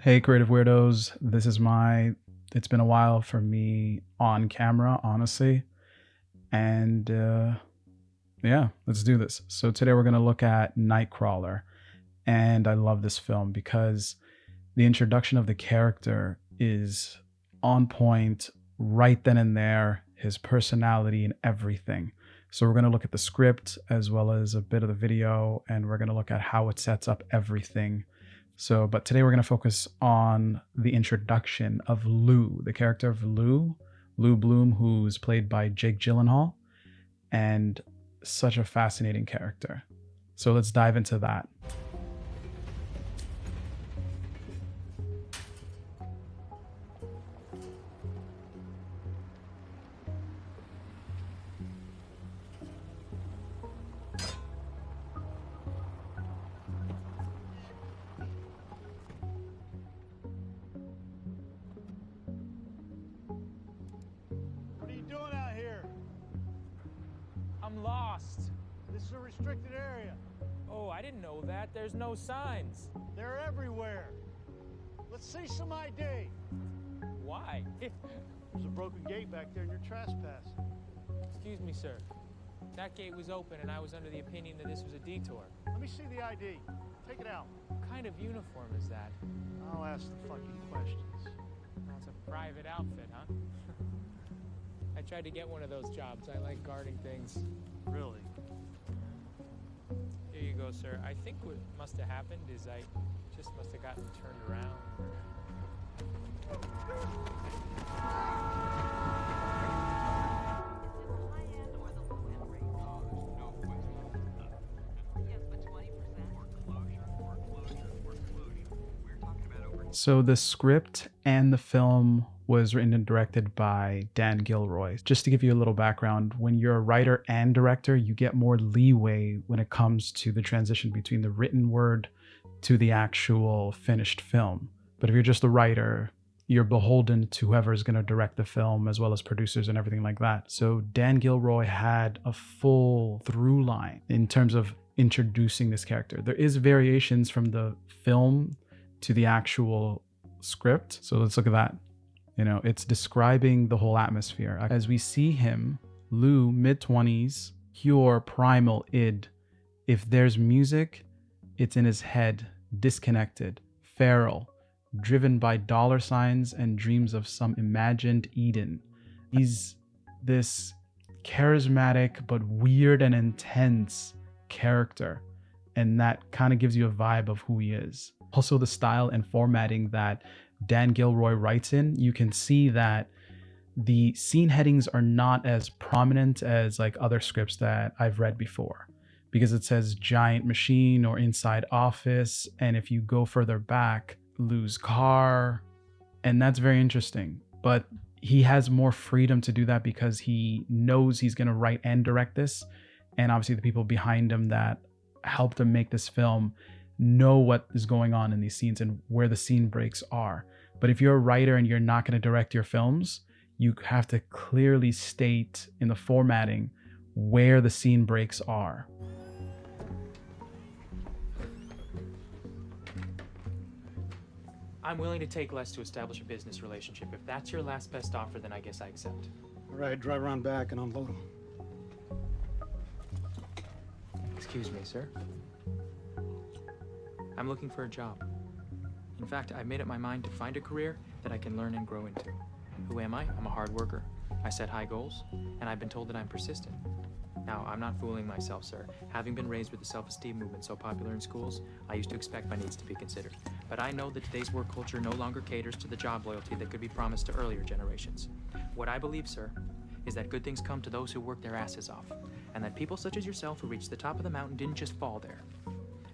Hey, creative weirdos. It's been a while for me on camera, honestly. And yeah, let's do this. So today we're going to look at Nightcrawler. And I love this film because the introduction of the character is on point right then and there, his personality and everything. So we're going to look at the script as well as a bit of the video, and we're going to look at how it sets up everything. But today we're going to focus on the introduction of Lou, the character of Lou Bloom, who's played by Jake Gyllenhaal, and such a fascinating character. So let's dive into that. What are you doing out here? I'm lost. This is a restricted area. Oh, I didn't know that. There's no signs. They're everywhere. Let's see some ID. Why? There's a broken gate back there and you're trespassing. Excuse me, sir. That gate was open and I was under the opinion that this was a detour. Let me see the ID. Take it out. What kind of uniform is that? I'll ask the fucking questions. Well, it's a private outfit, huh? I tried to get one of those jobs. I like guarding things. Really? Here you go, sir. I think what must have happened is I just must have gotten turned around. So the script and the film was written and directed by Dan Gilroy. Just to give you a little background, when you're a writer and director, you get more leeway when it comes to the transition between the written word to the actual finished film. But if you're just a writer, you're beholden to whoever is going to direct the film, as well as producers and everything like that. So Dan Gilroy had a full through line in terms of introducing this character. There is variations from the film to the actual script. So let's look at that. It's describing the whole atmosphere. As we see him, Lou, mid-20s, pure primal id. If there's music, it's in his head, disconnected, feral, driven by dollar signs and dreams of some imagined Eden. He's this charismatic but weird and intense character, and that kind of gives you a vibe of who he is. Also, the style and formatting that Dan Gilroy writes in, you can see that the scene headings are not as prominent as like other scripts that I've read before, because it says giant machine or inside office. And if you go further back, Lou's car, and that's very interesting. But he has more freedom to do that because he knows he's going to write and direct this. And obviously the people behind him that helped him make this film know what is going on in these scenes and where the scene breaks are. But if you're a writer and you're not going to direct your films, you have to clearly state in the formatting where the scene breaks are. I'm willing to take less to establish a business relationship. If that's your last best offer, then I guess I accept. All right, drive around back and unload them. Excuse me, sir. I'm looking for a job. In fact, I've made up my mind to find a career that I can learn and grow into. Who am I? I'm a hard worker. I set high goals, and I've been told that I'm persistent. Now, I'm not fooling myself, sir. Having been raised with the self-esteem movement so popular in schools, I used to expect my needs to be considered. But I know that today's work culture no longer caters to the job loyalty that could be promised to earlier generations. What I believe, sir, is that good things come to those who work their asses off, and that people such as yourself who reached the top of the mountain didn't just fall there.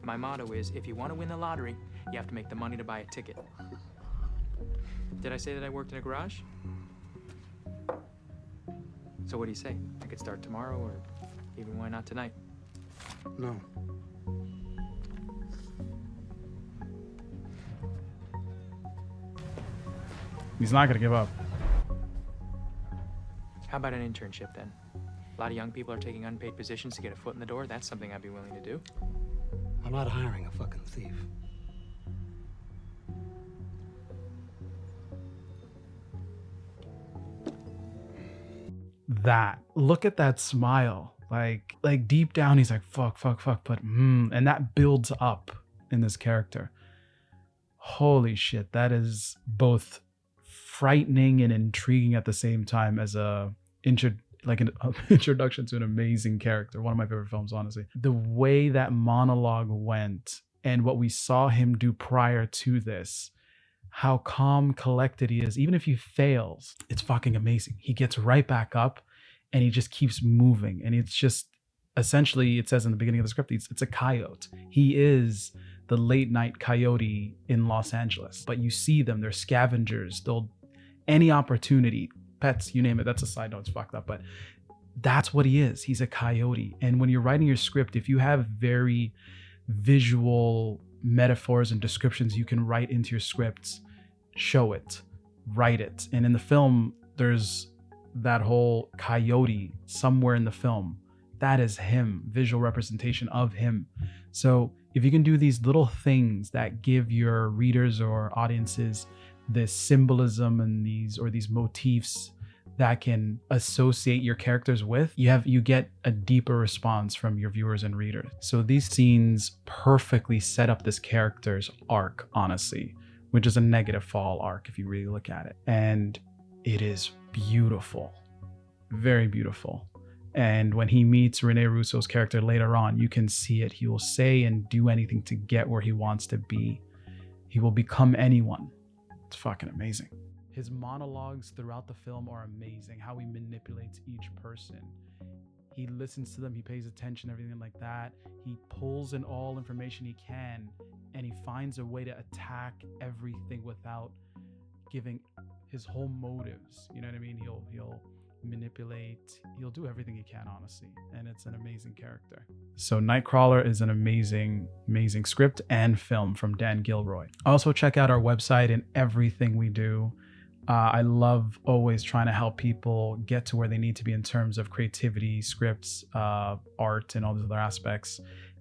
My motto is, if you want to win the lottery, you have to make the money to buy a ticket. Did I say that I worked in a garage? So what do you say? I could start tomorrow, or even why not tonight? No. He's not going to give up. How about an internship then? A lot of young people are taking unpaid positions to get a foot in the door. That's something I'd be willing to do. I'm not hiring a fucking thief. that. Look at that smile. Like deep down, he's like, fuck, but and that builds up in this character. Holy shit, that is both frightening and intriguing at the same time as an introduction to an amazing character. One of my favorite films, honestly. The way that monologue went and what we saw him do prior to this, how calm, collected he is. Even if he fails, it's fucking amazing. He gets right back up and he just keeps moving. And it's just, essentially, it says in the beginning of the script, it's a coyote. He is the late night coyote in Los Angeles. But you see them, they're scavengers. Any opportunity, pets, you name it. That's a side note, it's fucked up. But that's what he is. He's a coyote. And when you're writing your script, if you have very visual metaphors and descriptions you can write into your scripts, show it, write it. And in the film, there's that whole coyote somewhere in the film. That is him, visual representation of him. So if you can do these little things that give your readers or audiences this symbolism and these motifs that can associate your characters with, you get a deeper response from your viewers and readers. So these scenes perfectly set up this character's arc, honestly, which is a negative fall arc if you really look at it. And it is beautiful, very beautiful. And when he meets Rene Russo's character later on, you can see it. He will say and do anything to get where he wants to be. He will become anyone. It's fucking amazing. His monologues throughout the film are amazing. How he manipulates each person. He listens to them, he pays attention, everything like that. He pulls in all information he can, and he finds a way to attack everything without giving his whole motives. You know what I mean? He'll manipulate, he'll do everything he can, honestly, and it's an amazing character. So Nightcrawler is an amazing script and film from Dan Gilroy. Also check out our website and everything we do. I love always trying to help people get to where they need to be in terms of creativity, scripts, art, and all these other aspects.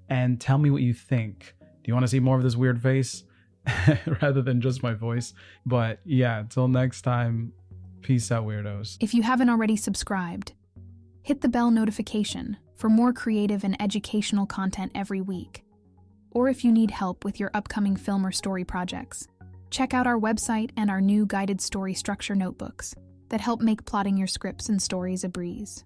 And tell me what you think. Do you want to see more of this weird face rather than just my voice? But yeah, till next time, peace out, weirdos. If you haven't already subscribed, hit the bell notification for more creative and educational content every week. Or if you need help with your upcoming film or story projects, check out our website and our new guided story structure notebooks that help make plotting your scripts and stories a breeze.